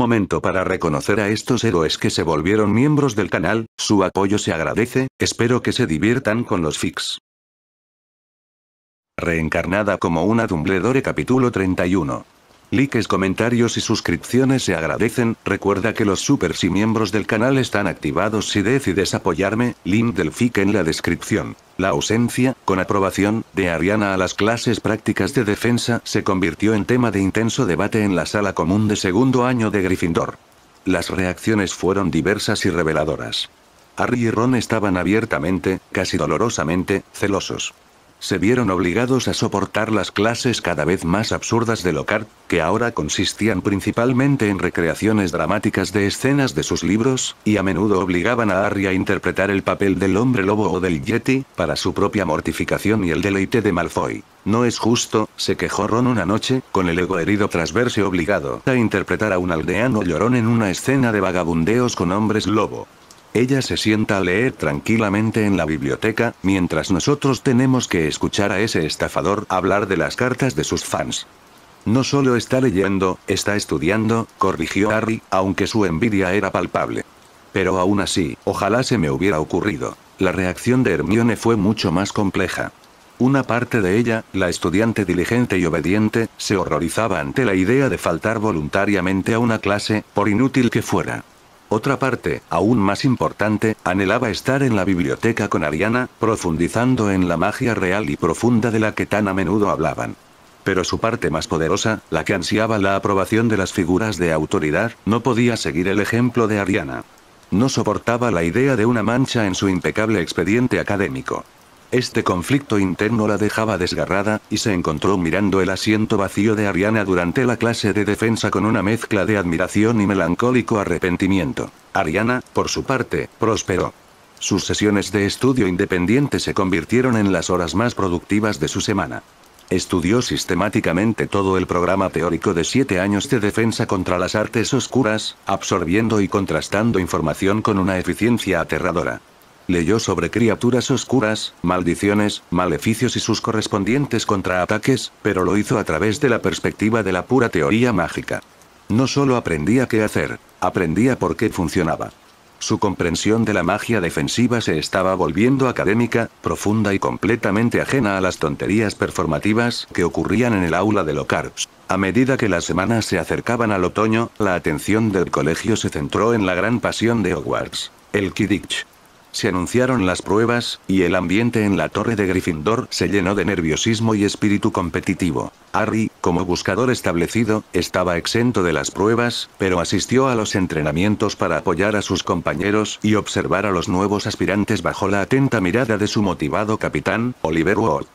momento para reconocer a estos héroes que se volvieron miembros del canal, su apoyo se agradece, espero que se diviertan con los fics. Reencarnada como una Dumbledore capítulo 31. Likes, comentarios y suscripciones se agradecen, recuerda que los supers y miembros del canal están activados si decides apoyarme, link del fic en la descripción. La ausencia, con aprobación, de Ariana a las clases prácticas de defensa se convirtió en tema de intenso debate en la sala común de segundo año de Gryffindor. Las reacciones fueron diversas y reveladoras. Harry y Ron estaban abiertamente, casi dolorosamente, celosos. Se vieron obligados a soportar las clases cada vez más absurdas de Lockhart, que ahora consistían principalmente en recreaciones dramáticas de escenas de sus libros, y a menudo obligaban a Harry a interpretar el papel del hombre lobo o del Yeti, para su propia mortificación y el deleite de Malfoy. No es justo, se quejó Ron una noche, con el ego herido tras verse obligado a interpretar a un aldeano llorón en una escena de vagabundeos con hombres lobo. Ella se sienta a leer tranquilamente en la biblioteca, mientras nosotros tenemos que escuchar a ese estafador hablar de las cartas de sus fans. No solo está leyendo, está estudiando, corrigió Harry, aunque su envidia era palpable. Pero aún así, ojalá se me hubiera ocurrido. La reacción de Hermione fue mucho más compleja. Una parte de ella, la estudiante diligente y obediente, se horrorizaba ante la idea de faltar voluntariamente a una clase, por inútil que fuera. Otra parte, aún más importante, anhelaba estar en la biblioteca con Ariana, profundizando en la magia real y profunda de la que tan a menudo hablaban. Pero su parte más poderosa, la que ansiaba la aprobación de las figuras de autoridad, no podía seguir el ejemplo de Ariana. No soportaba la idea de una mancha en su impecable expediente académico. Este conflicto interno la dejaba desgarrada, y se encontró mirando el asiento vacío de Ariana durante la clase de defensa con una mezcla de admiración y melancólico arrepentimiento. Ariana, por su parte, prosperó. Sus sesiones de estudio independiente se convirtieron en las horas más productivas de su semana. Estudió sistemáticamente todo el programa teórico de 7 años de defensa contra las artes oscuras, absorbiendo y contrastando información con una eficiencia aterradora. Leyó sobre criaturas oscuras, maldiciones, maleficios y sus correspondientes contraataques, pero lo hizo a través de la perspectiva de la pura teoría mágica. No solo aprendía qué hacer, aprendía por qué funcionaba. Su comprensión de la magia defensiva se estaba volviendo académica, profunda y completamente ajena a las tonterías performativas que ocurrían en el aula de Lockhart. A medida que las semanas se acercaban al otoño, la atención del colegio se centró en la gran pasión de Hogwarts, el Quidditch. Se anunciaron las pruebas, y el ambiente en la torre de Gryffindor se llenó de nerviosismo y espíritu competitivo. Harry, como buscador establecido, estaba exento de las pruebas, pero asistió a los entrenamientos para apoyar a sus compañeros y observar a los nuevos aspirantes bajo la atenta mirada de su motivado capitán, Oliver Wood.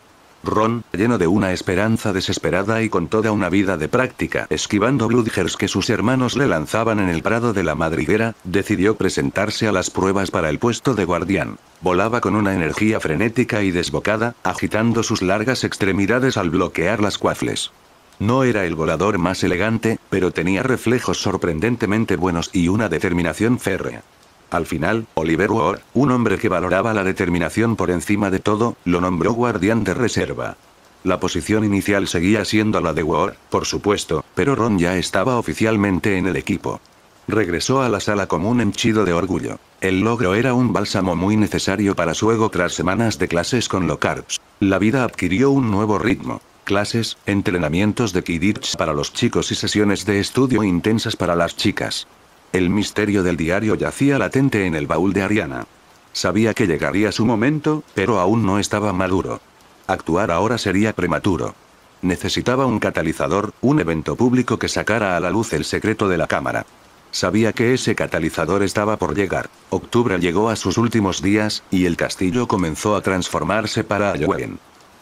Ron, lleno de una esperanza desesperada y con toda una vida de práctica esquivando bludgers que sus hermanos le lanzaban en el prado de la madriguera, decidió presentarse a las pruebas para el puesto de guardián. Volaba con una energía frenética y desbocada, agitando sus largas extremidades al bloquear las quaffles. No era el volador más elegante, pero tenía reflejos sorprendentemente buenos y una determinación férrea. Al final, Oliver Wood, un hombre que valoraba la determinación por encima de todo, lo nombró guardián de reserva. La posición inicial seguía siendo la de Wood, por supuesto, pero Ron ya estaba oficialmente en el equipo. Regresó a la sala común henchido de orgullo. El logro era un bálsamo muy necesario para su ego tras semanas de clases con Lockhart. La vida adquirió un nuevo ritmo. Clases, entrenamientos de Quidditch para los chicos y sesiones de estudio intensas para las chicas. El misterio del diario yacía latente en el baúl de Ariana. Sabía que llegaría su momento, pero aún no estaba maduro. Actuar ahora sería prematuro. Necesitaba un catalizador, un evento público que sacara a la luz el secreto de la cámara. Sabía que ese catalizador estaba por llegar. Octubre llegó a sus últimos días, y el castillo comenzó a transformarse para Halloween.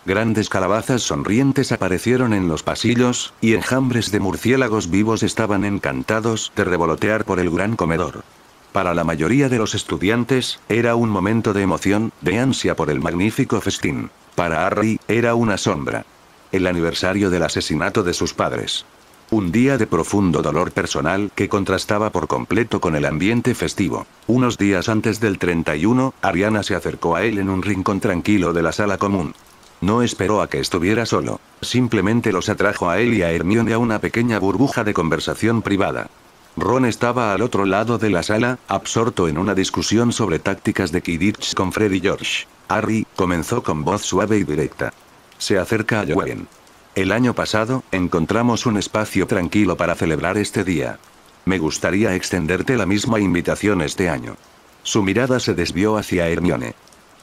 Grandes calabazas sonrientes aparecieron en los pasillos, y enjambres de murciélagos vivos estaban encantados de revolotear por el gran comedor. Para la mayoría de los estudiantes, era un momento de emoción, de ansia por el magnífico festín. Para Harry, era una sombra. El aniversario del asesinato de sus padres. Un día de profundo dolor personal que contrastaba por completo con el ambiente festivo. Unos días antes del 31, Ariana se acercó a él en un rincón tranquilo de la sala común. No esperó a que estuviera solo, simplemente los atrajo a él y a Hermione a una pequeña burbuja de conversación privada. Ron estaba al otro lado de la sala, absorto en una discusión sobre tácticas de Quidditch con Fred y George. Harry comenzó con voz suave y directa. Se acerca a Halloween. El año pasado, encontramos un espacio tranquilo para celebrar este día. Me gustaría extenderte la misma invitación este año. Su mirada se desvió hacia Hermione.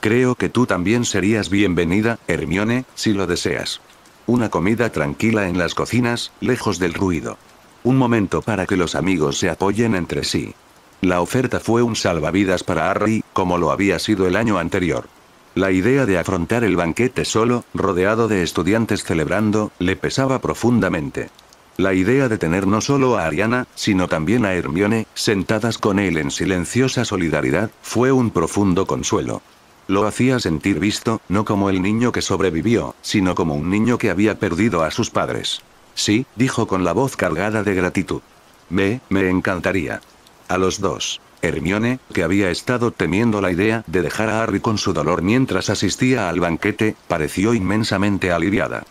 Creo que tú también serías bienvenida, Hermione, si lo deseas. Una comida tranquila en las cocinas, lejos del ruido. Un momento para que los amigos se apoyen entre sí. La oferta fue un salvavidas para Harry, como lo había sido el año anterior. La idea de afrontar el banquete solo, rodeado de estudiantes celebrando, le pesaba profundamente. La idea de tener no solo a Ariana, sino también a Hermione, sentadas con él en silenciosa solidaridad, fue un profundo consuelo. Lo hacía sentir visto, no como el niño que sobrevivió, sino como un niño que había perdido a sus padres. Sí, dijo con la voz cargada de gratitud. Me encantaría. A los dos. Hermione, que había estado temiendo la idea de dejar a Harry con su dolor mientras asistía al banquete, pareció inmensamente aliviada.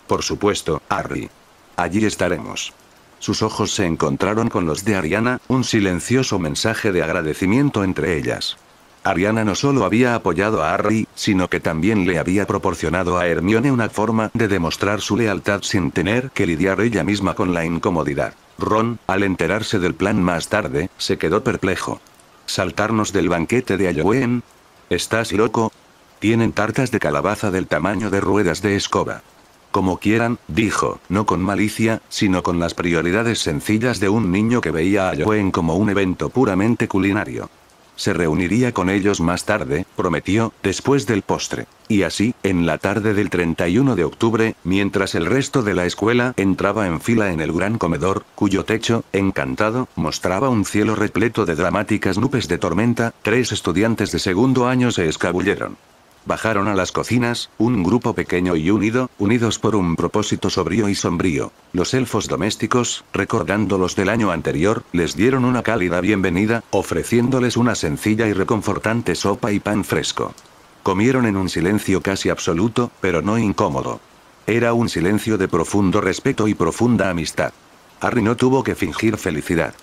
Por supuesto, Harry. Allí estaremos. Sus ojos se encontraron con los de Ariana, un silencioso mensaje de agradecimiento entre ellas. Ariana no solo había apoyado a Harry, sino que también le había proporcionado a Hermione una forma de demostrar su lealtad sin tener que lidiar ella misma con la incomodidad. Ron, al enterarse del plan más tarde, se quedó perplejo. ¿Saltarnos del banquete de Halloween? ¿Estás loco? Tienen tartas de calabaza del tamaño de ruedas de escoba. Como quieran, dijo, no con malicia, sino con las prioridades sencillas de un niño que veía a Halloween como un evento puramente culinario. Se reuniría con ellos más tarde, prometió, después del postre. Y así, en la tarde del 31 de octubre, mientras el resto de la escuela entraba en fila en el gran comedor, cuyo techo, encantado, mostraba un cielo repleto de dramáticas nubes de tormenta, 3 estudiantes de segundo año se escabulleron. Bajaron a las cocinas, un grupo pequeño y unidos por un propósito sobrio y sombrío. Los elfos domésticos, recordando los del año anterior, les dieron una cálida bienvenida, ofreciéndoles una sencilla y reconfortante sopa y pan fresco. Comieron en un silencio casi absoluto, pero no incómodo. Era un silencio de profundo respeto y profunda amistad. Harry no tuvo que fingir felicidad.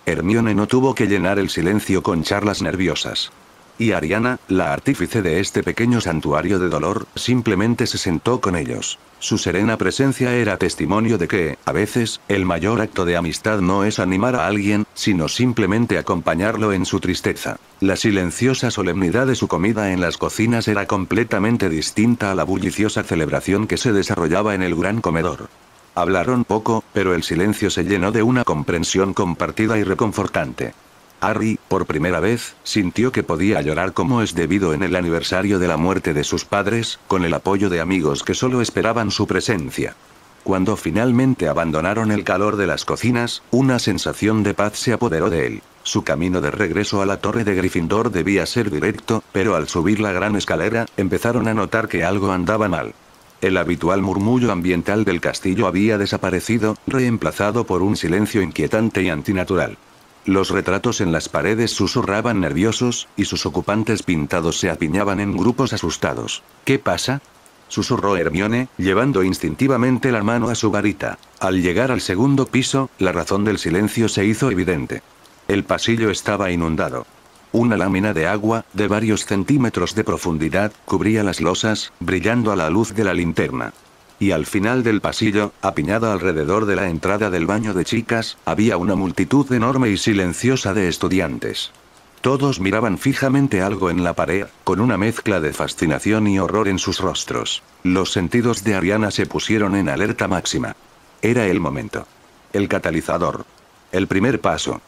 Hermione no tuvo que llenar el silencio con charlas nerviosas. Y Ariana, la artífice de este pequeño santuario de dolor, simplemente se sentó con ellos. Su serena presencia era testimonio de que, a veces, el mayor acto de amistad no es animar a alguien, sino simplemente acompañarlo en su tristeza. La silenciosa solemnidad de su comida en las cocinas era completamente distinta a la bulliciosa celebración que se desarrollaba en el gran comedor. Hablaron poco, pero el silencio se llenó de una comprensión compartida y reconfortante. Harry, por primera vez, sintió que podía llorar como es debido en el aniversario de la muerte de sus padres, con el apoyo de amigos que solo esperaban su presencia. Cuando finalmente abandonaron el calor de las cocinas, una sensación de paz se apoderó de él. Su camino de regreso a la torre de Gryffindor debía ser directo, pero al subir la gran escalera, empezaron a notar que algo andaba mal. El habitual murmullo ambiental del castillo había desaparecido, reemplazado por un silencio inquietante y antinatural. Los retratos en las paredes susurraban nerviosos, y sus ocupantes pintados se apiñaban en grupos asustados. ¿Qué pasa?, susurró Hermione, llevando instintivamente la mano a su varita. Al llegar al segundo piso, la razón del silencio se hizo evidente. El pasillo estaba inundado. Una lámina de agua, de varios centímetros de profundidad, cubría las losas, brillando a la luz de la linterna. Y al final del pasillo, apiñado alrededor de la entrada del baño de chicas, había una multitud enorme y silenciosa de estudiantes. Todos miraban fijamente algo en la pared, con una mezcla de fascinación y horror en sus rostros. Los sentidos de Ariana se pusieron en alerta máxima. Era el momento. El catalizador. El primer paso.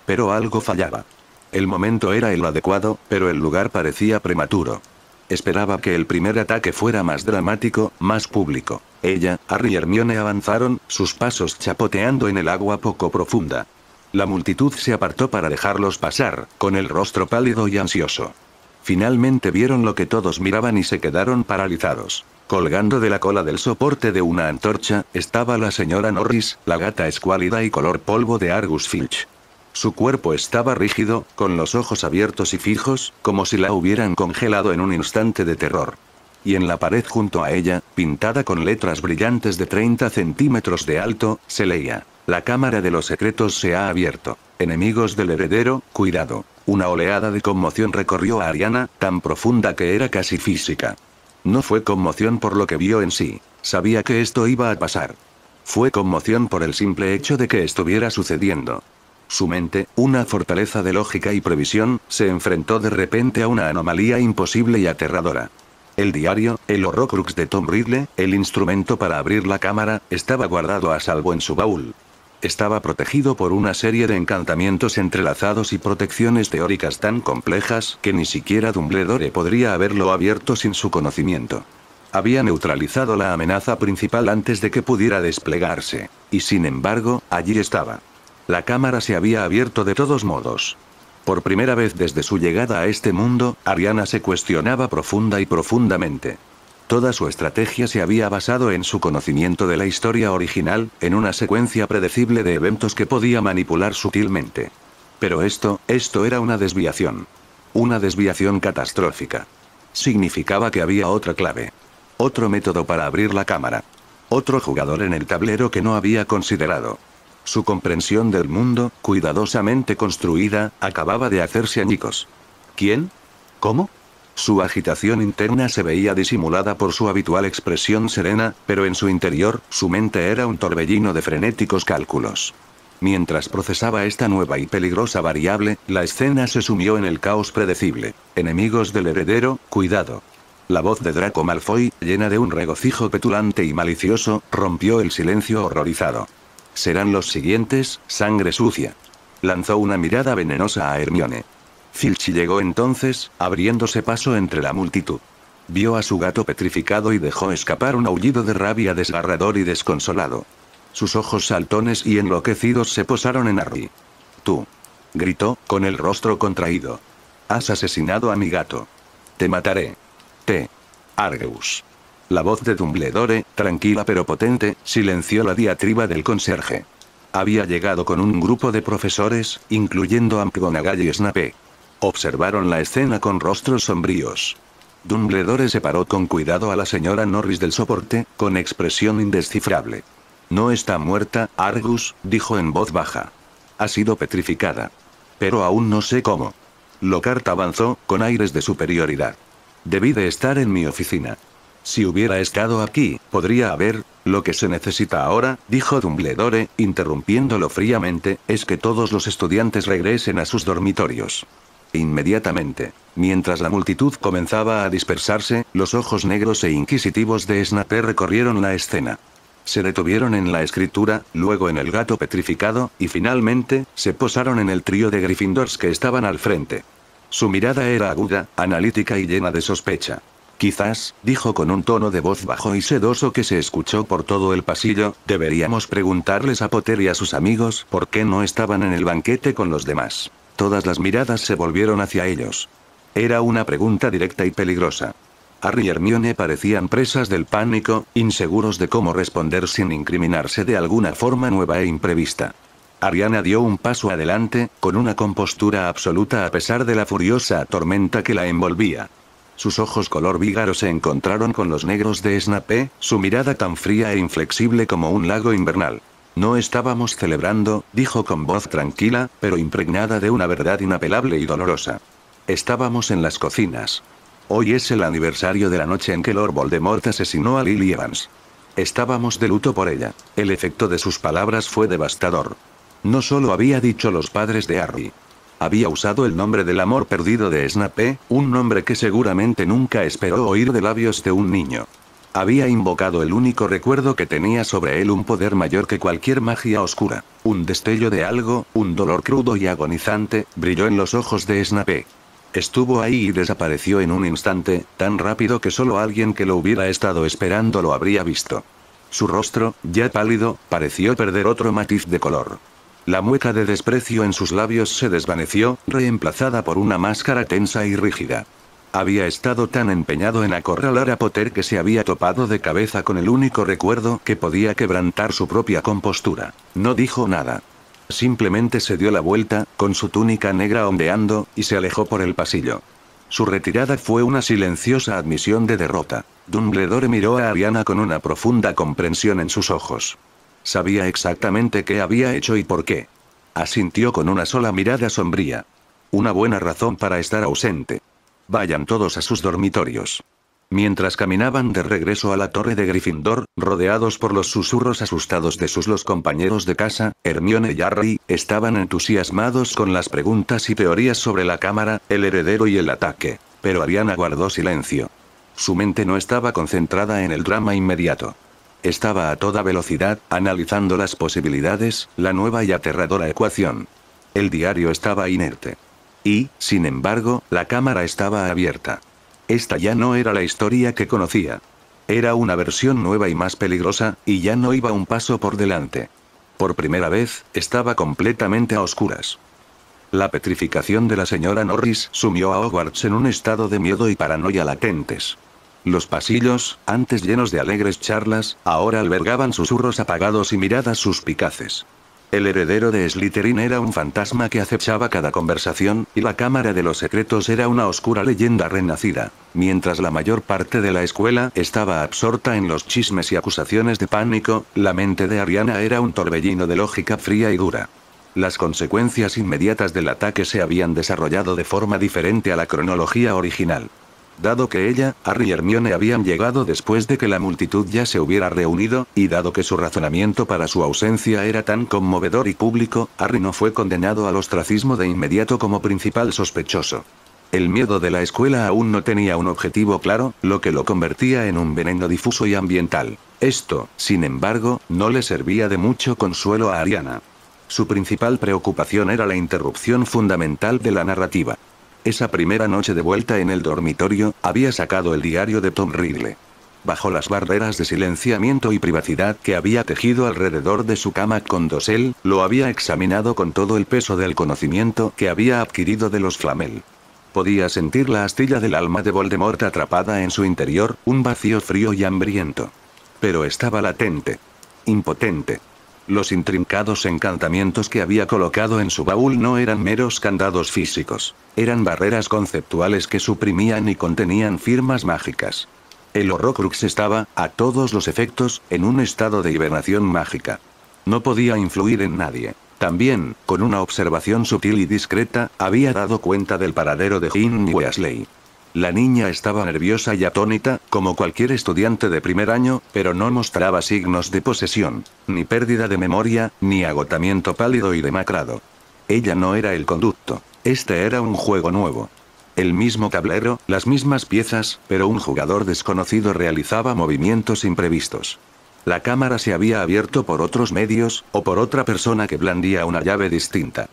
Pero algo fallaba. El momento era el adecuado, pero el lugar parecía prematuro. Esperaba que el primer ataque fuera más dramático, más público. Ella, Harry y Hermione avanzaron, sus pasos chapoteando en el agua poco profunda. La multitud se apartó para dejarlos pasar, con el rostro pálido y ansioso. Finalmente vieron lo que todos miraban y se quedaron paralizados. Colgando de la cola del soporte de una antorcha, estaba la señora Norris, la gata escuálida y color polvo de Argus Filch. Su cuerpo estaba rígido, con los ojos abiertos y fijos, como si la hubieran congelado en un instante de terror. Y en la pared junto a ella, pintada con letras brillantes de 30 centímetros de alto, se leía: la cámara de los secretos se ha abierto. Enemigos del heredero, cuidado. Una oleada de conmoción recorrió a Ariana, tan profunda que era casi física. No fue conmoción por lo que vio en sí. Sabía que esto iba a pasar. Fue conmoción por el simple hecho de que estuviera sucediendo. Su mente, una fortaleza de lógica y previsión, se enfrentó de repente a una anomalía imposible y aterradora. El diario, el Horrocrux de Tom Riddle, el instrumento para abrir la cámara, estaba guardado a salvo en su baúl. Estaba protegido por una serie de encantamientos entrelazados y protecciones teóricas tan complejas que ni siquiera Dumbledore podría haberlo abierto sin su conocimiento. Había neutralizado la amenaza principal antes de que pudiera desplegarse. Y sin embargo, allí estaba. La cámara se había abierto de todos modos. Por primera vez desde su llegada a este mundo, Ariana se cuestionaba profunda y profundamente. Toda su estrategia se había basado en su conocimiento de la historia original, en una secuencia predecible de eventos que podía manipular sutilmente. Pero esto era una desviación. Una desviación catastrófica. Significaba que había otra clave. Otro método para abrir la cámara. Otro jugador en el tablero que no había considerado. Su comprensión del mundo, cuidadosamente construida, acababa de hacerse añicos. ¿Quién? ¿Cómo? Su agitación interna se veía disimulada por su habitual expresión serena, pero en su interior, su mente era un torbellino de frenéticos cálculos. Mientras procesaba esta nueva y peligrosa variable, la escena se sumió en el caos predecible. Enemigos del heredero, cuidado. La voz de Draco Malfoy, llena de un regocijo petulante y malicioso, rompió el silencio horrorizado. Serán los siguientes, sangre sucia. Lanzó una mirada venenosa a Hermione. Filch llegó entonces, abriéndose paso entre la multitud. Vio a su gato petrificado y dejó escapar un aullido de rabia desgarrador y desconsolado. Sus ojos saltones y enloquecidos se posaron en Harry. «Tú», gritó, con el rostro contraído. «Has asesinado a mi gato. Te mataré. Argus». La voz de Dumbledore, tranquila pero potente, silenció la diatriba del conserje. Había llegado con un grupo de profesores, incluyendo a McGonagall y Snape. Observaron la escena con rostros sombríos. Dumbledore separó con cuidado a la señora Norris del soporte, con expresión indescifrable. «No está muerta, Argus», dijo en voz baja. «Ha sido petrificada. Pero aún no sé cómo». Lockhart avanzó, con aires de superioridad. «Debí de estar en mi oficina. Si hubiera estado aquí, podría haber. Lo que se necesita ahora», dijo Dumbledore, interrumpiéndolo fríamente, «es que todos los estudiantes regresen a sus dormitorios. Inmediatamente». Mientras la multitud comenzaba a dispersarse, los ojos negros e inquisitivos de Snape recorrieron la escena. Se detuvieron en la escritura, luego en el gato petrificado, y finalmente, se posaron en el trío de Gryffindors que estaban al frente. Su mirada era aguda, analítica y llena de sospecha. «Quizás», dijo con un tono de voz bajo y sedoso que se escuchó por todo el pasillo, «deberíamos preguntarles a Potter y a sus amigos por qué no estaban en el banquete con los demás». Todas las miradas se volvieron hacia ellos. Era una pregunta directa y peligrosa. Harry y Hermione parecían presas del pánico, inseguros de cómo responder sin incriminarse de alguna forma nueva e imprevista. Ariana dio un paso adelante, con una compostura absoluta a pesar de la furiosa tormenta que la envolvía. Sus ojos color vígaro se encontraron con los negros de Snape, su mirada tan fría e inflexible como un lago invernal. «No estábamos celebrando», dijo con voz tranquila, pero impregnada de una verdad inapelable y dolorosa. «Estábamos en las cocinas. Hoy es el aniversario de la noche en que Lord Voldemort asesinó a Lily Evans. Estábamos de luto por ella». El efecto de sus palabras fue devastador. No solo había dicho los padres de Harry. Había usado el nombre del amor perdido de Snape, un nombre que seguramente nunca esperó oír de labios de un niño. Había invocado el único recuerdo que tenía sobre él, un poder mayor que cualquier magia oscura. Un destello de algo, un dolor crudo y agonizante, brilló en los ojos de Snape. Estuvo ahí y desapareció en un instante, tan rápido que solo alguien que lo hubiera estado esperando lo habría visto. Su rostro, ya pálido, pareció perder otro matiz de color. La mueca de desprecio en sus labios se desvaneció, reemplazada por una máscara tensa y rígida. Había estado tan empeñado en acorralar a Potter que se había topado de cabeza con el único recuerdo que podía quebrantar su propia compostura. No dijo nada. Simplemente se dio la vuelta, con su túnica negra ondeando, y se alejó por el pasillo. Su retirada fue una silenciosa admisión de derrota. Dumbledore miró a Ariana con una profunda comprensión en sus ojos. Sabía exactamente qué había hecho y por qué. Asintió con una sola mirada sombría. Una buena razón para estar ausente. Vayan todos a sus dormitorios. Mientras caminaban de regreso a la torre de Gryffindor, rodeados por los susurros asustados de los compañeros de casa, Hermione y Harry estaban entusiasmados con las preguntas y teorías sobre la cámara, el heredero y el ataque. Pero Ariana guardó silencio. Su mente no estaba concentrada en el drama inmediato. Estaba a toda velocidad, analizando las posibilidades, la nueva y aterradora ecuación. El diario estaba inerte. Y, sin embargo, la cámara estaba abierta. Esta ya no era la historia que conocía. Era una versión nueva y más peligrosa, y ya no iba un paso por delante. Por primera vez, estaba completamente a oscuras. La petrificación de la señora Norris sumió a Hogwarts en un estado de miedo y paranoia latentes. Los pasillos, antes llenos de alegres charlas, ahora albergaban susurros apagados y miradas suspicaces. El heredero de Slytherin era un fantasma que acechaba cada conversación, y la Cámara de los Secretos era una oscura leyenda renacida. Mientras la mayor parte de la escuela estaba absorta en los chismes y acusaciones de pánico, la mente de Ariana era un torbellino de lógica fría y dura. Las consecuencias inmediatas del ataque se habían desarrollado de forma diferente a la cronología original. Dado que ella, Harry y Hermione habían llegado después de que la multitud ya se hubiera reunido, y dado que su razonamiento para su ausencia era tan conmovedor y público, Harry no fue condenado al ostracismo de inmediato como principal sospechoso. El miedo de la escuela aún no tenía un objetivo claro, lo que lo convertía en un veneno difuso y ambiental. Esto, sin embargo, no le servía de mucho consuelo a Ariana. Su principal preocupación era la interrupción fundamental de la narrativa. Esa primera noche de vuelta en el dormitorio, había sacado el diario de Tom Riddle. Bajo las barreras de silenciamiento y privacidad que había tejido alrededor de su cama con dosel, lo había examinado con todo el peso del conocimiento que había adquirido de los Flamel. Podía sentir la astilla del alma de Voldemort atrapada en su interior, un vacío frío y hambriento. Pero estaba latente. Impotente. Los intrincados encantamientos que había colocado en su baúl no eran meros candados físicos. Eran barreras conceptuales que suprimían y contenían firmas mágicas. El Horrocrux estaba, a todos los efectos, en un estado de hibernación mágica. No podía influir en nadie. También, con una observación sutil y discreta, había dado cuenta del paradero de Ginny Weasley. La niña estaba nerviosa y atónita, como cualquier estudiante de primer año, pero no mostraba signos de posesión, ni pérdida de memoria, ni agotamiento pálido y demacrado. Ella no era el conducto. Este era un juego nuevo. El mismo tablero, las mismas piezas, pero un jugador desconocido realizaba movimientos imprevistos. La cámara se había abierto por otros medios, o por otra persona que blandía una llave distinta.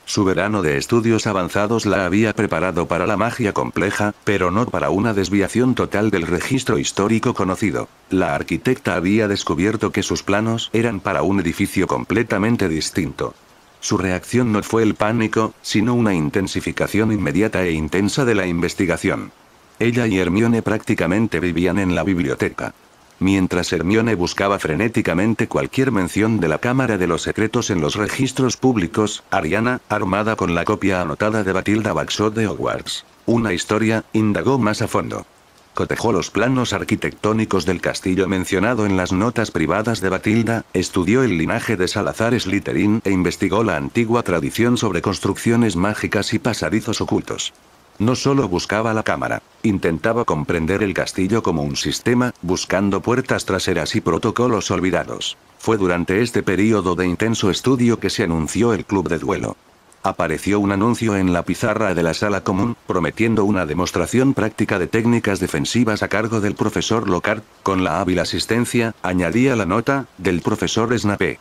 Su verano de estudios avanzados la había preparado para la magia compleja, pero no para una desviación total del registro histórico conocido. La arquitecta había descubierto que sus planos eran para un edificio completamente distinto. Su reacción no fue el pánico, sino una intensificación inmediata e intensa de la investigación. Ella y Hermione prácticamente vivían en la biblioteca. Mientras Hermione buscaba frenéticamente cualquier mención de la Cámara de los Secretos en los registros públicos, Ariana, armada con la copia anotada de Bathilda Bagshot de Hogwarts, una historia, indagó más a fondo. Cotejó los planos arquitectónicos del castillo mencionado en las notas privadas de Bathilda, estudió el linaje de Salazar Slytherin e investigó la antigua tradición sobre construcciones mágicas y pasadizos ocultos. No solo buscaba la cámara, intentaba comprender el castillo como un sistema, buscando puertas traseras y protocolos olvidados. Fue durante este período de intenso estudio que se anunció el club de duelo. Apareció un anuncio en la pizarra de la sala común, prometiendo una demostración práctica de técnicas defensivas a cargo del profesor Lockhart, con la hábil asistencia, añadía la nota, del profesor Snape.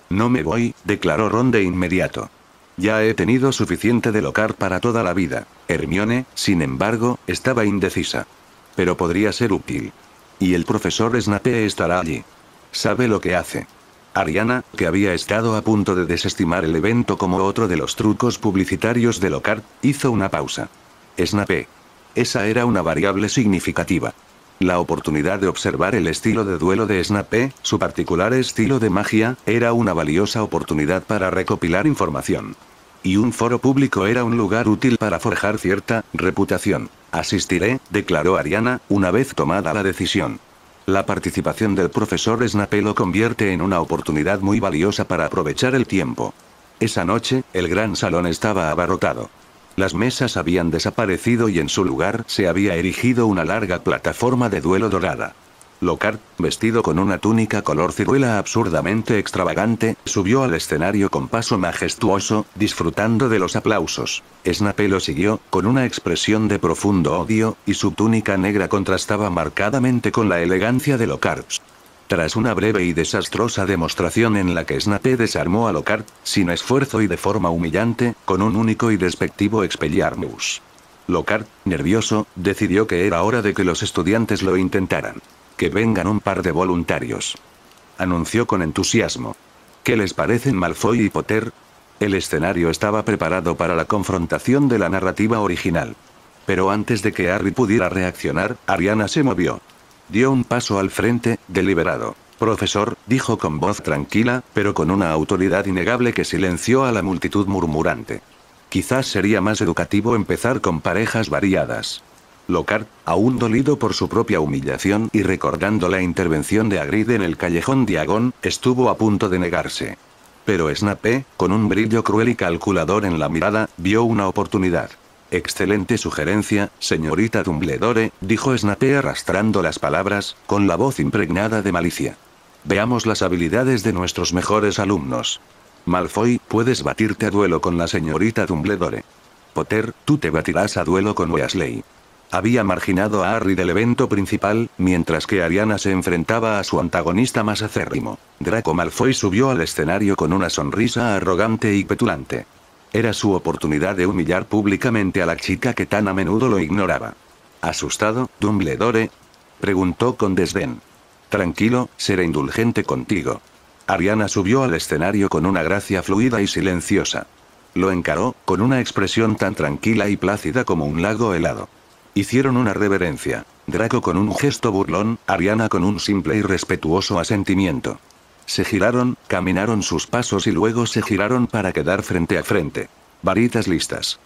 No me voy, declaró Ron de inmediato. Ya he tenido suficiente de Lockhart para toda la vida. Hermione, sin embargo, estaba indecisa. Pero podría ser útil. Y el profesor Snape estará allí. Sabe lo que hace. Ariana, que había estado a punto de desestimar el evento como otro de los trucos publicitarios de Lockhart, hizo una pausa. Snape. Esa era una variable significativa. La oportunidad de observar el estilo de duelo de Snape, su particular estilo de magia, era una valiosa oportunidad para recopilar información. Y un foro público era un lugar útil para forjar cierta reputación. Asistiré, declaró Ariana, una vez tomada la decisión. La participación del profesor Snape lo convierte en una oportunidad muy valiosa para aprovechar el tiempo. Esa noche, el gran salón estaba abarrotado. Las mesas habían desaparecido y en su lugar se había erigido una larga plataforma de duelo dorada. Lockhart, vestido con una túnica color ciruela absurdamente extravagante, subió al escenario con paso majestuoso, disfrutando de los aplausos. Snape lo siguió, con una expresión de profundo odio, y su túnica negra contrastaba marcadamente con la elegancia de Lockhart. Tras una breve y desastrosa demostración en la que Snape desarmó a Lockhart, sin esfuerzo y de forma humillante, con un único y despectivo Expelliarmus. Lockhart, nervioso, decidió que era hora de que los estudiantes lo intentaran. Que vengan un par de voluntarios. Anunció con entusiasmo. ¿Qué les parecen Malfoy y Potter? El escenario estaba preparado para la confrontación de la narrativa original. Pero antes de que Harry pudiera reaccionar, Ariana se movió. Dio un paso al frente, deliberado. Profesor, dijo con voz tranquila, pero con una autoridad innegable que silenció a la multitud murmurante. Quizás sería más educativo empezar con parejas variadas. Lockhart, aún dolido por su propia humillación y recordando la intervención de Hagrid en el callejón Diagon, estuvo a punto de negarse. Pero Snape, con un brillo cruel y calculador en la mirada, vio una oportunidad. Excelente sugerencia, señorita Dumbledore, dijo Snape arrastrando las palabras, con la voz impregnada de malicia. Veamos las habilidades de nuestros mejores alumnos. Malfoy, puedes batirte a duelo con la señorita Dumbledore. Potter, tú te batirás a duelo con Weasley. Había marginado a Harry del evento principal, mientras que Ariana se enfrentaba a su antagonista más acérrimo. Draco Malfoy subió al escenario con una sonrisa arrogante y petulante. Era su oportunidad de humillar públicamente a la chica que tan a menudo lo ignoraba. ¿Asustado, Dumbledore? Preguntó con desdén. Tranquilo, seré indulgente contigo. Ariana subió al escenario con una gracia fluida y silenciosa. Lo encaró, con una expresión tan tranquila y plácida como un lago helado. Hicieron una reverencia. Draco con un gesto burlón, Ariana con un simple y respetuoso asentimiento. Se giraron, caminaron sus pasos y luego se giraron para quedar frente a frente. Varitas listas.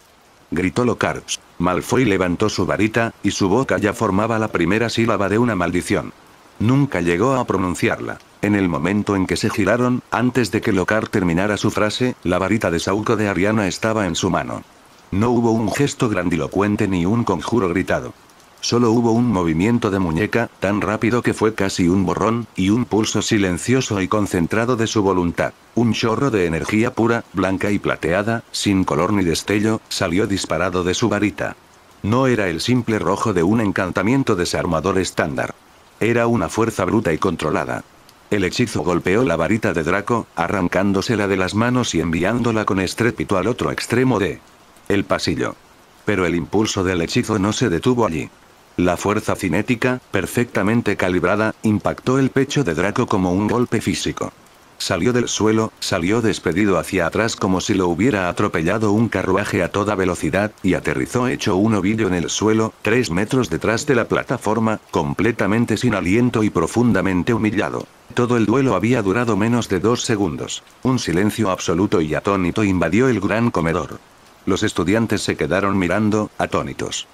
Gritó Lockhart. Malfoy levantó su varita, y su boca ya formaba la primera sílaba de una maldición. Nunca llegó a pronunciarla. En el momento en que se giraron, antes de que Lockhart terminara su frase, la varita de saúco de Ariana estaba en su mano. No hubo un gesto grandilocuente ni un conjuro gritado. Solo hubo un movimiento de muñeca, tan rápido que fue casi un borrón, y un pulso silencioso y concentrado de su voluntad. Un chorro de energía pura, blanca y plateada, sin color ni destello, salió disparado de su varita. No era el simple rojo de un encantamiento desarmador estándar. Era una fuerza bruta y controlada. El hechizo golpeó la varita de Draco, arrancándosela de las manos y enviándola con estrépito al otro extremo de el pasillo. Pero el impulso del hechizo no se detuvo allí. La fuerza cinética, perfectamente calibrada, impactó el pecho de Draco como un golpe físico. Salió del suelo, salió despedido hacia atrás como si lo hubiera atropellado un carruaje a toda velocidad, y aterrizó hecho un ovillo en el suelo, 3 metros detrás de la plataforma, completamente sin aliento y profundamente humillado. Todo el duelo había durado menos de 2 segundos. Un silencio absoluto y atónito invadió el gran comedor. Los estudiantes se quedaron mirando, atónitos.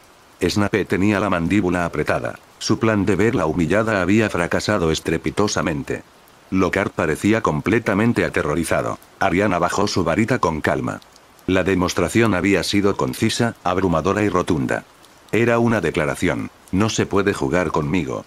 Snape tenía la mandíbula apretada. Su plan de verla humillada había fracasado estrepitosamente. Lockhart parecía completamente aterrorizado. Ariana bajó su varita con calma. La demostración había sido concisa, abrumadora y rotunda. Era una declaración. No se puede jugar conmigo.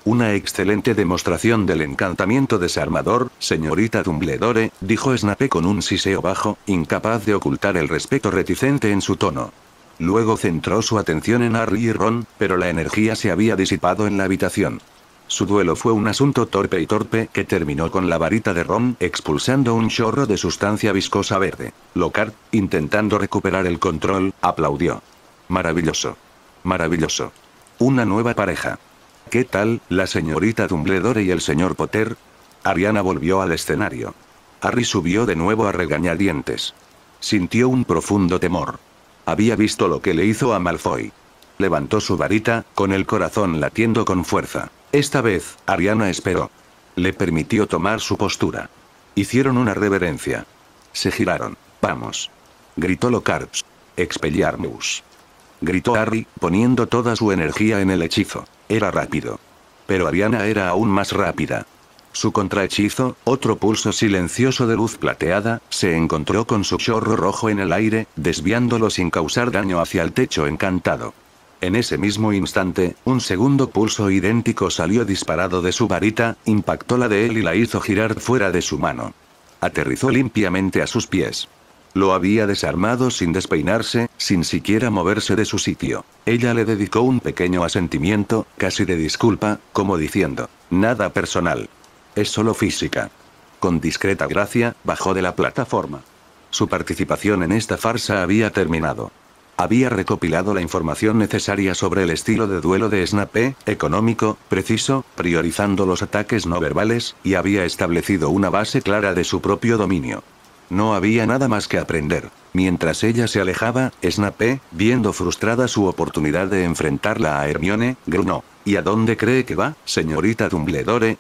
Una excelente demostración del encantamiento desarmador, señorita Dumbledore, dijo Snape con un siseo bajo, incapaz de ocultar el respeto reticente en su tono. Luego centró su atención en Harry y Ron, pero la energía se había disipado en la habitación. Su duelo fue un asunto torpe que terminó con la varita de Ron expulsando un chorro de sustancia viscosa verde. Lockhart, intentando recuperar el control, aplaudió. Maravilloso. Maravilloso. Una nueva pareja. ¿Qué tal, la señorita Dumbledore y el señor Potter? Ariana volvió al escenario. Harry subió de nuevo a regañadientes. Sintió un profundo temor. Había visto lo que le hizo a Malfoy. Levantó su varita, con el corazón latiendo con fuerza. Esta vez, Ariana esperó. Le permitió tomar su postura. Hicieron una reverencia. Se giraron. Vamos. Gritó Lockhart. Expelliarmus. Gritó Harry, poniendo toda su energía en el hechizo. Era rápido. Pero Ariana era aún más rápida. Su contrahechizo, otro pulso silencioso de luz plateada, se encontró con su chorro rojo en el aire, desviándolo sin causar daño hacia el techo encantado. En ese mismo instante, un segundo pulso idéntico salió disparado de su varita, impactó la de él y la hizo girar fuera de su mano. Aterrizó limpiamente a sus pies. Lo había desarmado sin despeinarse, sin siquiera moverse de su sitio. Ella le dedicó un pequeño asentimiento, casi de disculpa, como diciendo, nada personal. Es solo física. Con discreta gracia, bajó de la plataforma. Su participación en esta farsa había terminado. Había recopilado la información necesaria sobre el estilo de duelo de Snape, económico, preciso, priorizando los ataques no verbales, y había establecido una base clara de su propio dominio. No había nada más que aprender. Mientras ella se alejaba, Snape, viendo frustrada su oportunidad de enfrentarla a Hermione, gruñó. ¿Y a dónde cree que va, señorita Dumbledore?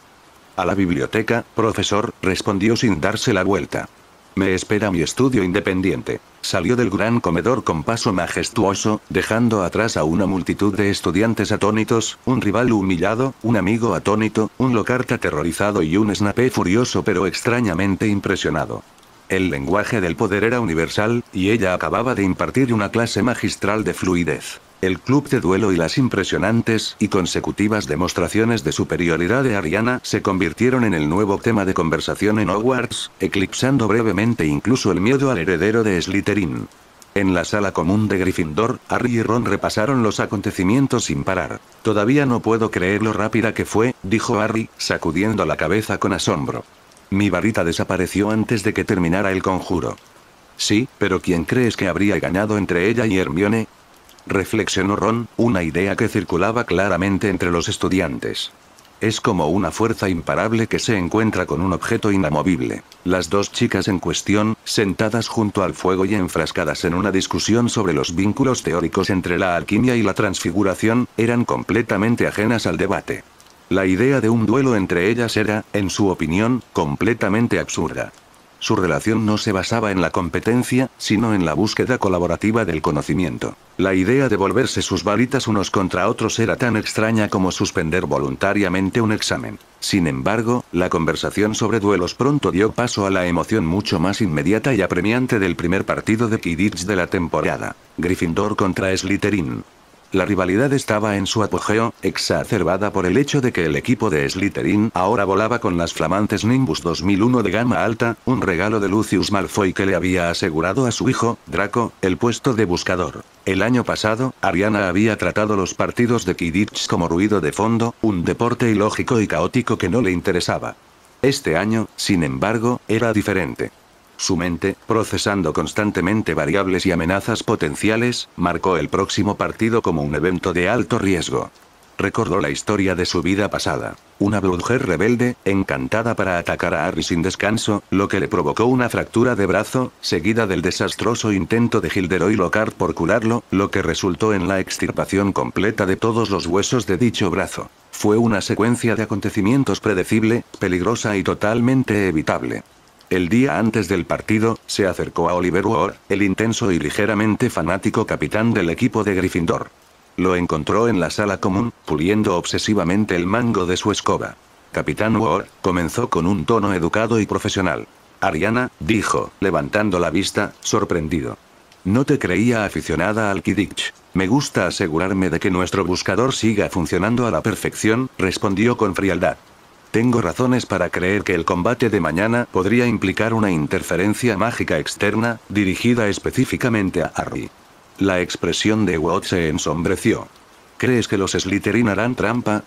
A la biblioteca, profesor, respondió sin darse la vuelta. Me espera mi estudio independiente. Salió del gran comedor con paso majestuoso, dejando atrás a una multitud de estudiantes atónitos, un rival humillado, un amigo atónito, un Lockhart aterrorizado y un Snape furioso pero extrañamente impresionado. El lenguaje del poder era universal, y ella acababa de impartir una clase magistral de fluidez. El club de duelo y las impresionantes y consecutivas demostraciones de superioridad de Ariana se convirtieron en el nuevo tema de conversación en Hogwarts, eclipsando brevemente incluso el miedo al heredero de Slytherin. En la sala común de Gryffindor, Harry y Ron repasaron los acontecimientos sin parar. Todavía no puedo creer lo rápida que fue, dijo Harry, sacudiendo la cabeza con asombro. Mi varita desapareció antes de que terminara el conjuro. Sí, pero ¿quién crees que habría ganado entre ella y Hermione? Reflexionó Ron, una idea que circulaba claramente entre los estudiantes. Es como una fuerza imparable que se encuentra con un objeto inamovible. Las dos chicas en cuestión, sentadas junto al fuego y enfrascadas en una discusión sobre los vínculos teóricos entre la alquimia y la transfiguración, eran completamente ajenas al debate. La idea de un duelo entre ellas era, en su opinión, completamente absurda. Su relación no se basaba en la competencia, sino en la búsqueda colaborativa del conocimiento. La idea de volverse sus varitas unos contra otros era tan extraña como suspender voluntariamente un examen. Sin embargo, la conversación sobre duelos pronto dio paso a la emoción mucho más inmediata y apremiante del primer partido de Quidditch de la temporada. Gryffindor contra Slytherin. La rivalidad estaba en su apogeo, exacerbada por el hecho de que el equipo de Slytherin ahora volaba con las flamantes Nimbus 2001 de gama alta, un regalo de Lucius Malfoy que le había asegurado a su hijo, Draco, el puesto de buscador. El año pasado, Ariana había tratado los partidos de Quidditch como ruido de fondo, un deporte ilógico y caótico que no le interesaba. Este año, sin embargo, era diferente. Su mente, procesando constantemente variables y amenazas potenciales, marcó el próximo partido como un evento de alto riesgo. Recordó la historia de su vida pasada. Una mujer rebelde, encantada para atacar a Harry sin descanso, lo que le provocó una fractura de brazo, seguida del desastroso intento de Gilderoy Lockhart por curarlo, lo que resultó en la extirpación completa de todos los huesos de dicho brazo. Fue una secuencia de acontecimientos predecible, peligrosa y totalmente evitable. El día antes del partido, se acercó a Oliver Wood, el intenso y ligeramente fanático capitán del equipo de Gryffindor. Lo encontró en la sala común, puliendo obsesivamente el mango de su escoba. Capitán Wood, comenzó con un tono educado y profesional. Ariana, dijo, levantando la vista, sorprendido. No te creía aficionada al Quidditch. Me gusta asegurarme de que nuestro buscador siga funcionando a la perfección, respondió con frialdad. Tengo razones para creer que el combate de mañana podría implicar una interferencia mágica externa, dirigida específicamente a Harry. La expresión de Wood se ensombreció. ¿Crees que los Slytherin harán trampa?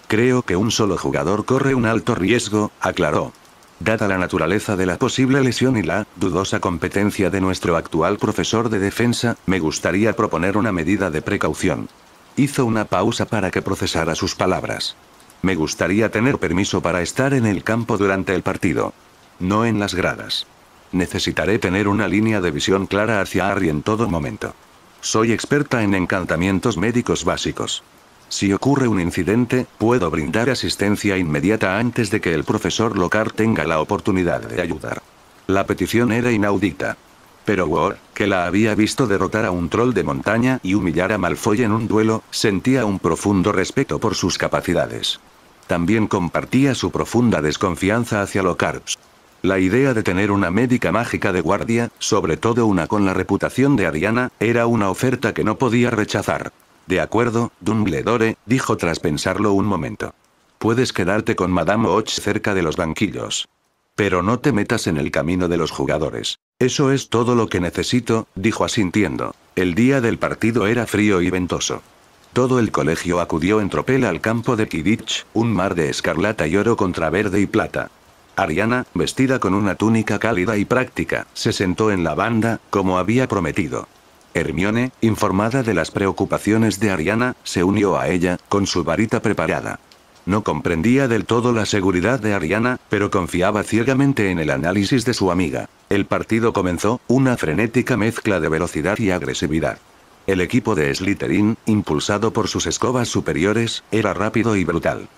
Creo que un solo jugador corre un alto riesgo, aclaró. Dada la naturaleza de la posible lesión y la dudosa competencia de nuestro actual profesor de defensa, me gustaría proponer una medida de precaución. Hizo una pausa para que procesara sus palabras. Me gustaría tener permiso para estar en el campo durante el partido. No en las gradas. Necesitaré tener una línea de visión clara hacia Harry en todo momento. Soy experta en encantamientos médicos básicos. Si ocurre un incidente, puedo brindar asistencia inmediata antes de que el profesor Lockhart tenga la oportunidad de ayudar. La petición era inaudita. Pero Wood, que la había visto derrotar a un troll de montaña y humillar a Malfoy en un duelo, sentía un profundo respeto por sus capacidades. También compartía su profunda desconfianza hacia Lockhart. La idea de tener una médica mágica de guardia, sobre todo una con la reputación de Ariana, era una oferta que no podía rechazar. De acuerdo, Dumbledore, dijo tras pensarlo un momento. Puedes quedarte con Madame Och cerca de los banquillos. Pero no te metas en el camino de los jugadores. Eso es todo lo que necesito, dijo asintiendo. El día del partido era frío y ventoso. Todo el colegio acudió en tropel al campo de Quidditch, un mar de escarlata y oro contra verde y plata. Ariana, vestida con una túnica cálida y práctica, se sentó en la banda, como había prometido. Hermione, informada de las preocupaciones de Ariana, se unió a ella, con su varita preparada. No comprendía del todo la seguridad de Ariana, pero confiaba ciegamente en el análisis de su amiga. El partido comenzó, una frenética mezcla de velocidad y agresividad. El equipo de Slytherin, impulsado por sus escobas superiores, era rápido y brutal.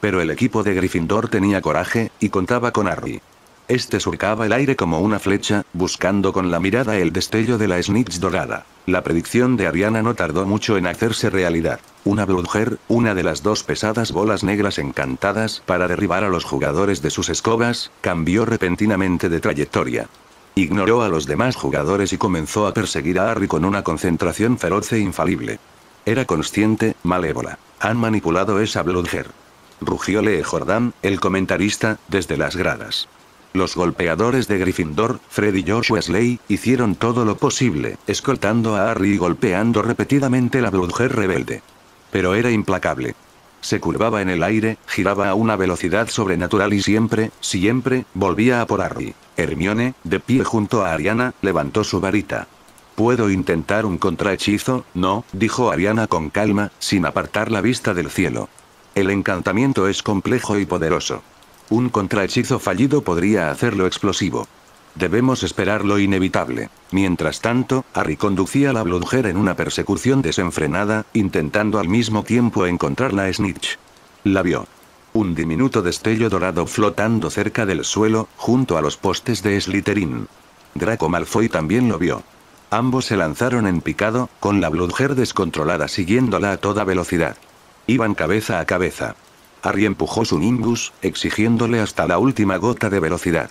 Pero el equipo de Gryffindor tenía coraje, y contaba con Harry. Este surcaba el aire como una flecha, buscando con la mirada el destello de la snitch dorada. La predicción de Ariana no tardó mucho en hacerse realidad. Una Bludger, una de las dos pesadas bolas negras encantadas para derribar a los jugadores de sus escobas, cambió repentinamente de trayectoria. Ignoró a los demás jugadores y comenzó a perseguir a Harry con una concentración feroz e infalible. Era consciente, malévola. Han manipulado esa Bludger. Rugió Lee Jordan, el comentarista, desde las gradas. Los golpeadores de Gryffindor, Fred y George Weasley, hicieron todo lo posible, escoltando a Harry y golpeando repetidamente la Bludger rebelde. Pero era implacable. Se curvaba en el aire, giraba a una velocidad sobrenatural y siempre, volvía a por Harry. Hermione, de pie junto a Ariana, levantó su varita. ¿Puedo intentar un contrahechizo? No, dijo Ariana con calma, sin apartar la vista del cielo. El encantamiento es complejo y poderoso. Un contrahechizo fallido podría hacerlo explosivo. Debemos esperar lo inevitable. Mientras tanto, Harry conducía la Bludger en una persecución desenfrenada, intentando al mismo tiempo encontrar la snitch. La vio. Un diminuto destello dorado flotando cerca del suelo, junto a los postes de Slytherin. Draco Malfoy también lo vio. Ambos se lanzaron en picado, con la Bludger descontrolada siguiéndola a toda velocidad. Iban cabeza a cabeza. Harry empujó su Nimbus, exigiéndole hasta la última gota de velocidad.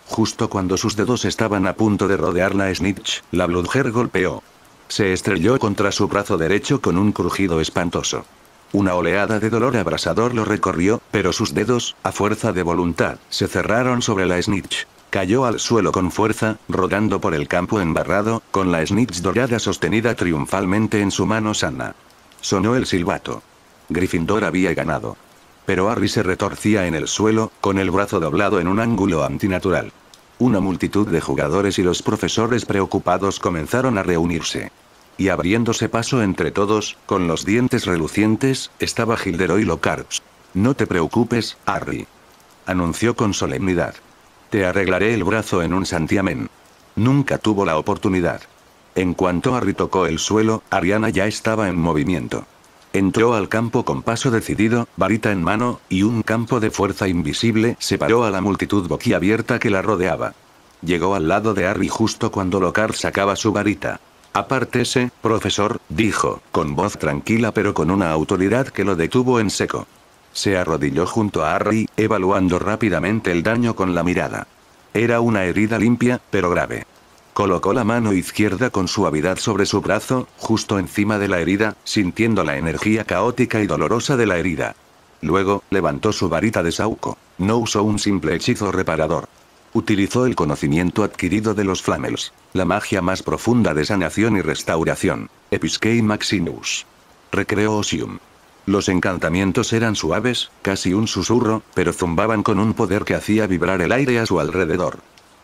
Justo cuando sus dedos estaban a punto de rodear la snitch, la Bludger golpeó. Se estrelló contra su brazo derecho con un crujido espantoso. Una oleada de dolor abrasador lo recorrió, pero sus dedos, a fuerza de voluntad, se cerraron sobre la snitch. Cayó al suelo con fuerza, rodando por el campo embarrado, con la snitch dorada sostenida triunfalmente en su mano sana. Sonó el silbato. Gryffindor había ganado. Pero Harry se retorcía en el suelo, con el brazo doblado en un ángulo antinatural. Una multitud de jugadores y los profesores preocupados comenzaron a reunirse. Y abriéndose paso entre todos, con los dientes relucientes, estaba Gilderoy Lockhart. No te preocupes, Harry. Anunció con solemnidad. Te arreglaré el brazo en un santiamén. Nunca tuvo la oportunidad. En cuanto Harry tocó el suelo, Ariana ya estaba en movimiento. Entró al campo con paso decidido, varita en mano, y un campo de fuerza invisible separó a la multitud boquiabierta que la rodeaba. Llegó al lado de Harry justo cuando Lockhart sacaba su varita. Apártese, profesor, dijo, con voz tranquila pero con una autoridad que lo detuvo en seco. Se arrodilló junto a Harry, evaluando rápidamente el daño con la mirada. Era una herida limpia, pero grave. Colocó la mano izquierda con suavidad sobre su brazo, justo encima de la herida, sintiendo la energía caótica y dolorosa de la herida. Luego, levantó su varita de Sauco. No usó un simple hechizo reparador. Utilizó el conocimiento adquirido de los Flamels. La magia más profunda de sanación y restauración. Episcei Maximus. Recreosium. Los encantamientos eran suaves, casi un susurro, pero zumbaban con un poder que hacía vibrar el aire a su alrededor.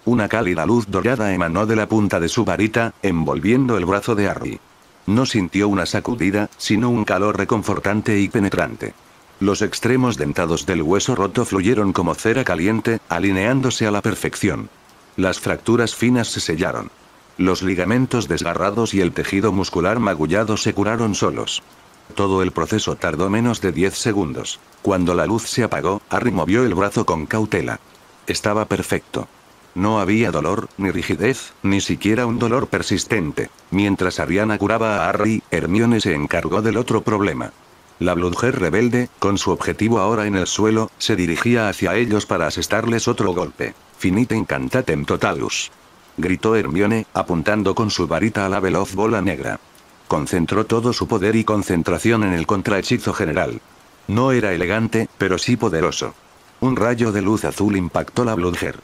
Una cálida luz dorada emanó de la punta de su varita, envolviendo el brazo de Harry. No sintió una sacudida, sino un calor reconfortante y penetrante. Los extremos dentados del hueso roto fluyeron como cera caliente, alineándose a la perfección. Las fracturas finas se sellaron. Los ligamentos desgarrados y el tejido muscular magullado se curaron solos. Todo el proceso tardó menos de 10 segundos. Cuando la luz se apagó, Harry movió el brazo con cautela. Estaba perfecto. No había dolor, ni rigidez, ni siquiera un dolor persistente. Mientras Ariana curaba a Harry, Hermione se encargó del otro problema. La Bloodger rebelde, con su objetivo ahora en el suelo, se dirigía hacia ellos para asestarles otro golpe. Finite incantatem totalus. Gritó Hermione, apuntando con su varita a la veloz bola negra. Concentró todo su poder y concentración en el contrahechizo general. No era elegante, pero sí poderoso. Un rayo de luz azul impactó la Bloodger.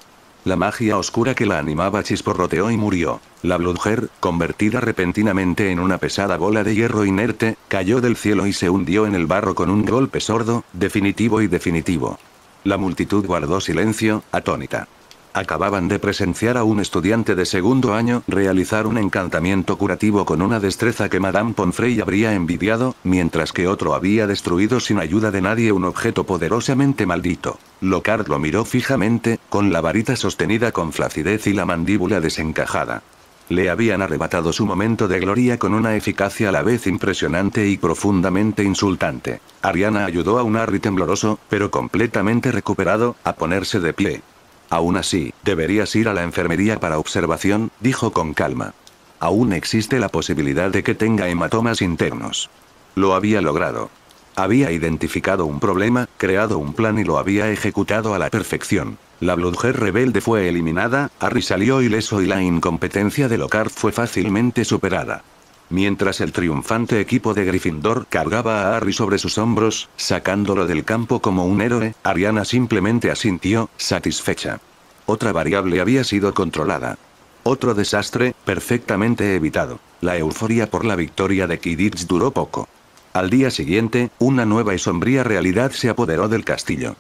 La magia oscura que la animaba chisporroteó y murió. La Bloodger, convertida repentinamente en una pesada bola de hierro inerte, cayó del cielo y se hundió en el barro con un golpe sordo, definitivo y definitivo. La multitud guardó silencio, atónita. Acababan de presenciar a un estudiante de segundo año realizar un encantamiento curativo con una destreza que Madame Pomfrey habría envidiado, mientras que otro había destruido sin ayuda de nadie un objeto poderosamente maldito. Lockhart lo miró fijamente, con la varita sostenida con flacidez y la mandíbula desencajada. Le habían arrebatado su momento de gloria con una eficacia a la vez impresionante y profundamente insultante. Ariana ayudó a un Harry tembloroso, pero completamente recuperado, a ponerse de pie. Aún así, deberías ir a la enfermería para observación, dijo con calma. Aún existe la posibilidad de que tenga hematomas internos. Lo había logrado. Había identificado un problema, creado un plan y lo había ejecutado a la perfección. La Bloodger rebelde fue eliminada, Harry salió ileso y la incompetencia de Lockhart fue fácilmente superada. Mientras el triunfante equipo de Gryffindor cargaba a Harry sobre sus hombros, sacándolo del campo como un héroe, Ariana simplemente asintió, satisfecha. Otra variable había sido controlada. Otro desastre, perfectamente evitado. La euforia por la victoria de Quidditch duró poco. Al día siguiente, una nueva y sombría realidad se apoderó del castillo.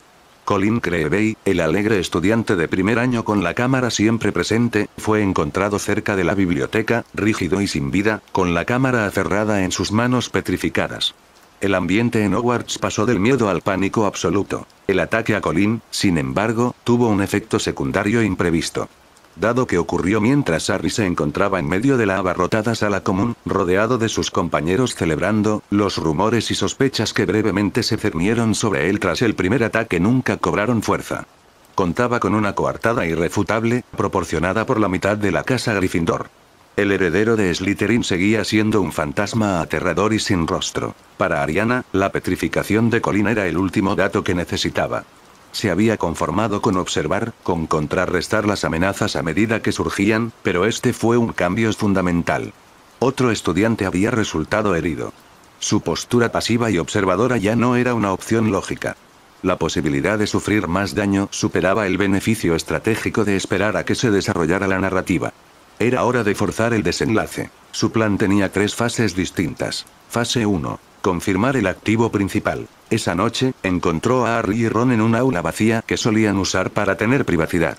Colin Creevey, el alegre estudiante de primer año con la cámara siempre presente, fue encontrado cerca de la biblioteca, rígido y sin vida, con la cámara aferrada en sus manos petrificadas. El ambiente en Hogwarts pasó del miedo al pánico absoluto. El ataque a Colin, sin embargo, tuvo un efecto secundario imprevisto. Dado que ocurrió mientras Harry se encontraba en medio de la abarrotada sala común, rodeado de sus compañeros celebrando, los rumores y sospechas que brevemente se cernieron sobre él tras el primer ataque nunca cobraron fuerza. Contaba con una coartada irrefutable, proporcionada por la mitad de la casa Gryffindor. El heredero de Slytherin seguía siendo un fantasma aterrador y sin rostro. Para Ariana, la petrificación de Colin era el último dato que necesitaba. Se había conformado con observar, con contrarrestar las amenazas a medida que surgían, pero este fue un cambio fundamental. Otro estudiante había resultado herido. Su postura pasiva y observadora ya no era una opción lógica. La posibilidad de sufrir más daño superaba el beneficio estratégico de esperar a que se desarrollara la narrativa. Era hora de forzar el desenlace. Su plan tenía 3 fases distintas. Fase 1. Confirmar el activo principal. Esa noche, encontró a Harry y Ron en un aula vacía que solían usar para tener privacidad.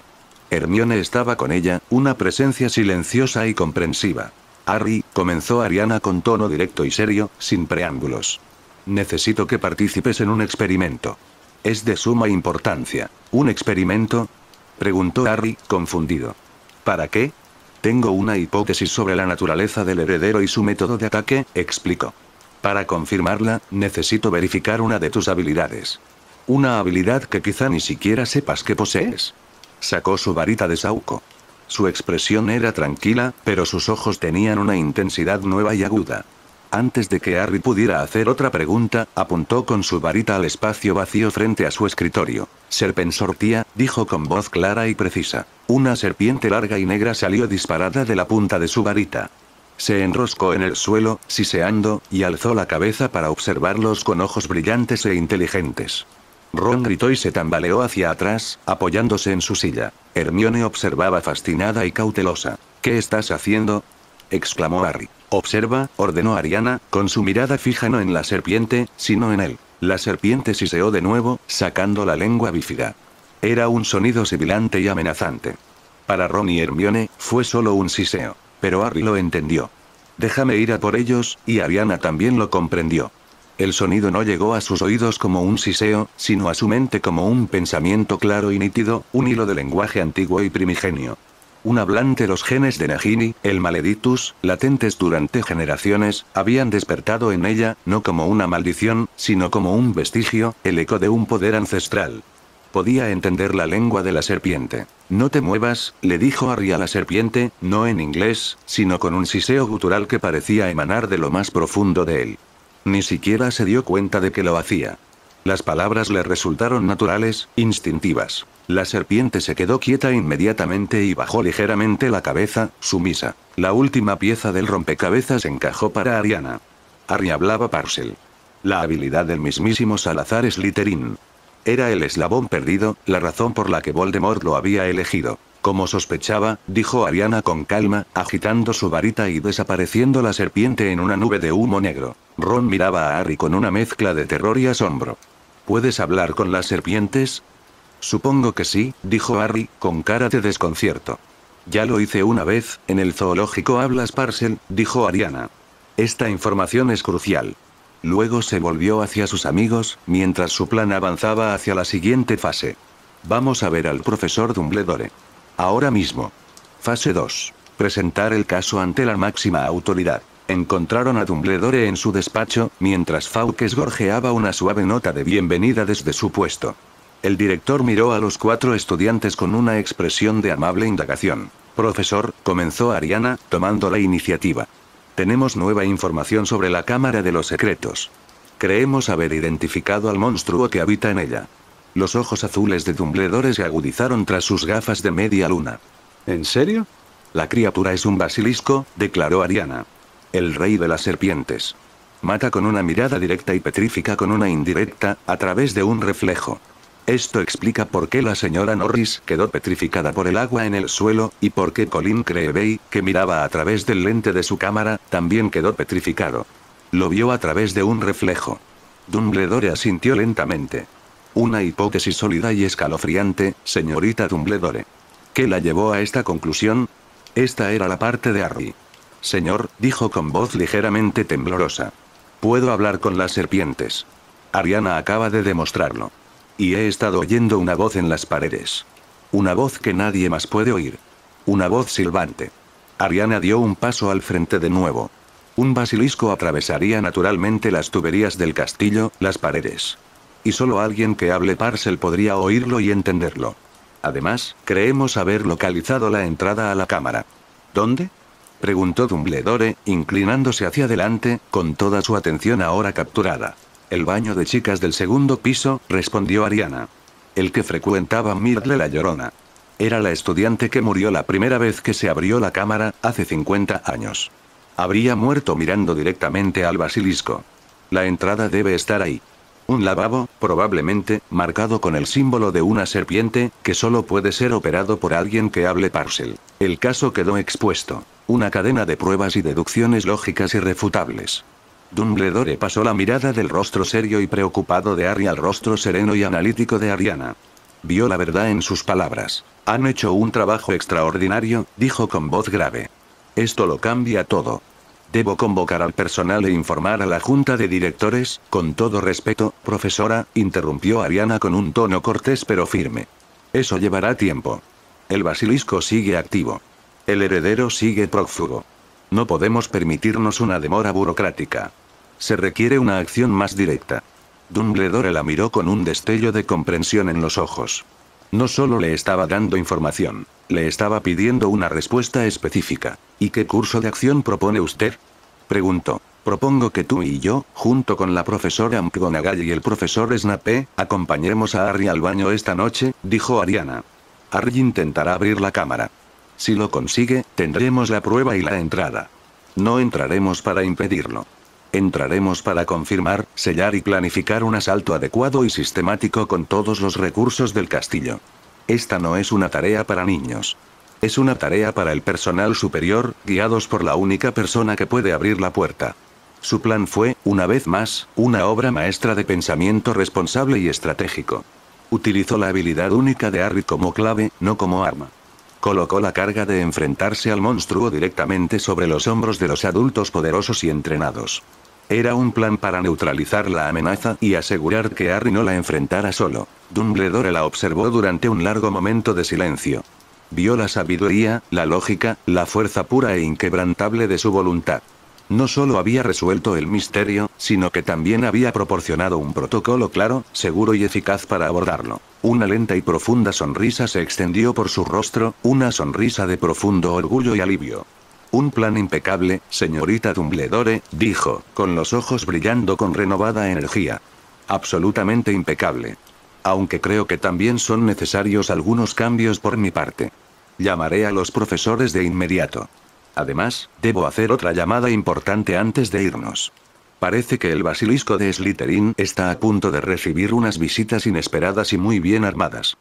Hermione estaba con ella, una presencia silenciosa y comprensiva. Harry, comenzó Ariana con tono directo y serio, sin preámbulos. Necesito que participes en un experimento. Es de suma importancia. ¿Un experimento? Preguntó Harry, confundido. ¿Para qué? Tengo una hipótesis sobre la naturaleza del heredero y su método de ataque, explicó. Para confirmarla, necesito verificar una de tus habilidades. Una habilidad que quizá ni siquiera sepas que posees. Sacó su varita de saúco. Su expresión era tranquila, pero sus ojos tenían una intensidad nueva y aguda. Antes de que Harry pudiera hacer otra pregunta, apuntó con su varita al espacio vacío frente a su escritorio. Serpensortia, dijo con voz clara y precisa. Una serpiente larga y negra salió disparada de la punta de su varita. Se enroscó en el suelo, siseando, y alzó la cabeza para observarlos con ojos brillantes e inteligentes. Ron gritó y se tambaleó hacia atrás, apoyándose en su silla. Hermione observaba fascinada y cautelosa. ¿Qué estás haciendo?, exclamó Harry. Observa, ordenó Ariana, con su mirada fija no en la serpiente, sino en él. La serpiente siseó de nuevo, sacando la lengua bífida. Era un sonido sibilante y amenazante. Para Ron y Hermione, fue solo un siseo. Pero Harry lo entendió. Déjame ir a por ellos, y Ariana también lo comprendió. El sonido no llegó a sus oídos como un siseo, sino a su mente como un pensamiento claro y nítido, un hilo de lenguaje antiguo y primigenio. Un hablante. Los genes de Nagini, el Maleditus, latentes durante generaciones, habían despertado en ella, no como una maldición, sino como un vestigio, el eco de un poder ancestral. Podía entender la lengua de la serpiente. No te muevas, le dijo Harry a la serpiente, no en inglés, sino con un siseo gutural que parecía emanar de lo más profundo de él. Ni siquiera se dio cuenta de que lo hacía. Las palabras le resultaron naturales, instintivas. La serpiente se quedó quieta inmediatamente y bajó ligeramente la cabeza, sumisa. La última pieza del rompecabezas encajó para Ariana. Harry hablaba Parcel. La habilidad del mismísimo Salazar Slytherin. Era el eslabón perdido, la razón por la que Voldemort lo había elegido. Como sospechaba, dijo Ariana con calma, agitando su varita y desapareciendo la serpiente en una nube de humo negro. Ron miraba a Harry con una mezcla de terror y asombro. ¿Puedes hablar con las serpientes? Supongo que sí, dijo Harry, con cara de desconcierto. Ya lo hice una vez, en el zoológico hablas Parcel, dijo Ariana. Esta información es crucial. Luego se volvió hacia sus amigos, mientras su plan avanzaba hacia la siguiente fase. Vamos a ver al profesor Dumbledore. Ahora mismo. Fase 2. Presentar el caso ante la máxima autoridad. Encontraron a Dumbledore en su despacho, mientras Fawkes gorjeaba una suave nota de bienvenida desde su puesto. El director miró a los 4 estudiantes con una expresión de amable indagación. Profesor, comenzó Ariana, tomando la iniciativa. Tenemos nueva información sobre la Cámara de los Secretos. Creemos haber identificado al monstruo que habita en ella. Los ojos azules de Dumbledore se agudizaron tras sus gafas de media luna. ¿En serio? La criatura es un basilisco, declaró Ariana. El rey de las serpientes. Mata con una mirada directa y petrífica con una indirecta, a través de un reflejo. Esto explica por qué la señora Norris quedó petrificada por el agua en el suelo, y por qué Colin Creevey, que miraba a través del lente de su cámara, también quedó petrificado. Lo vio a través de un reflejo. Dumbledore asintió lentamente. Una hipótesis sólida y escalofriante, señorita Dumbledore. ¿Qué la llevó a esta conclusión? Esta era la parte de Harry. Señor, dijo con voz ligeramente temblorosa. Puedo hablar con las serpientes. Ariana acaba de demostrarlo. Y he estado oyendo una voz en las paredes. Una voz que nadie más puede oír. Una voz silbante. Ariana dio un paso al frente de nuevo. Un basilisco atravesaría naturalmente las tuberías del castillo, las paredes. Y solo alguien que hable Parcel podría oírlo y entenderlo. Además, creemos haber localizado la entrada a la cámara. ¿Dónde? Preguntó Dumbledore, inclinándose hacia adelante, con toda su atención ahora capturada. El baño de chicas del segundo piso, respondió Ariana. El que frecuentaba Myrtle la Llorona. Era la estudiante que murió la primera vez que se abrió la cámara, hace 50 años. Habría muerto mirando directamente al basilisco. La entrada debe estar ahí. Un lavabo, probablemente, marcado con el símbolo de una serpiente, que solo puede ser operado por alguien que hable Parcel. El caso quedó expuesto. Una cadena de pruebas y deducciones lógicas irrefutables. Dumbledore pasó la mirada del rostro serio y preocupado de Harry al rostro sereno y analítico de Ariana. Vio la verdad en sus palabras. Han hecho un trabajo extraordinario, dijo con voz grave. Esto lo cambia todo. Debo convocar al personal e informar a la junta de directores, con todo respeto, profesora, interrumpió Ariana con un tono cortés pero firme. Eso llevará tiempo. El basilisco sigue activo. El heredero sigue prófugo. No podemos permitirnos una demora burocrática. Se requiere una acción más directa. Dumbledore la miró con un destello de comprensión en los ojos. No solo le estaba dando información, le estaba pidiendo una respuesta específica. ¿Y qué curso de acción propone usted? Preguntó. Propongo que tú y yo, junto con la profesora McGonagall y el profesor Snape, acompañemos a Harry al baño esta noche, dijo Ariana. Harry intentará abrir la cámara. Si lo consigue, tendremos la prueba y la entrada. No entraremos para impedirlo. Entraremos para confirmar, sellar y planificar un asalto adecuado y sistemático con todos los recursos del castillo. Esta no es una tarea para niños. Es una tarea para el personal superior, guiados por la única persona que puede abrir la puerta. Su plan fue, una vez más, una obra maestra de pensamiento responsable y estratégico. Utilizó la habilidad única de Harry como clave, no como arma. Colocó la carga de enfrentarse al monstruo directamente sobre los hombros de los adultos poderosos y entrenados. Era un plan para neutralizar la amenaza y asegurar que Harry no la enfrentara solo. Dumbledore la observó durante un largo momento de silencio. Vio la sabiduría, la lógica, la fuerza pura e inquebrantable de su voluntad. No solo había resuelto el misterio, sino que también había proporcionado un protocolo claro, seguro y eficaz para abordarlo. Una lenta y profunda sonrisa se extendió por su rostro, una sonrisa de profundo orgullo y alivio. Un plan impecable, señorita Dumbledore, dijo, con los ojos brillando con renovada energía. Absolutamente impecable. Aunque creo que también son necesarios algunos cambios por mi parte. Llamaré a los profesores de inmediato. Además, debo hacer otra llamada importante antes de irnos. Parece que el basilisco de Slytherin está a punto de recibir unas visitas inesperadas y muy bien armadas.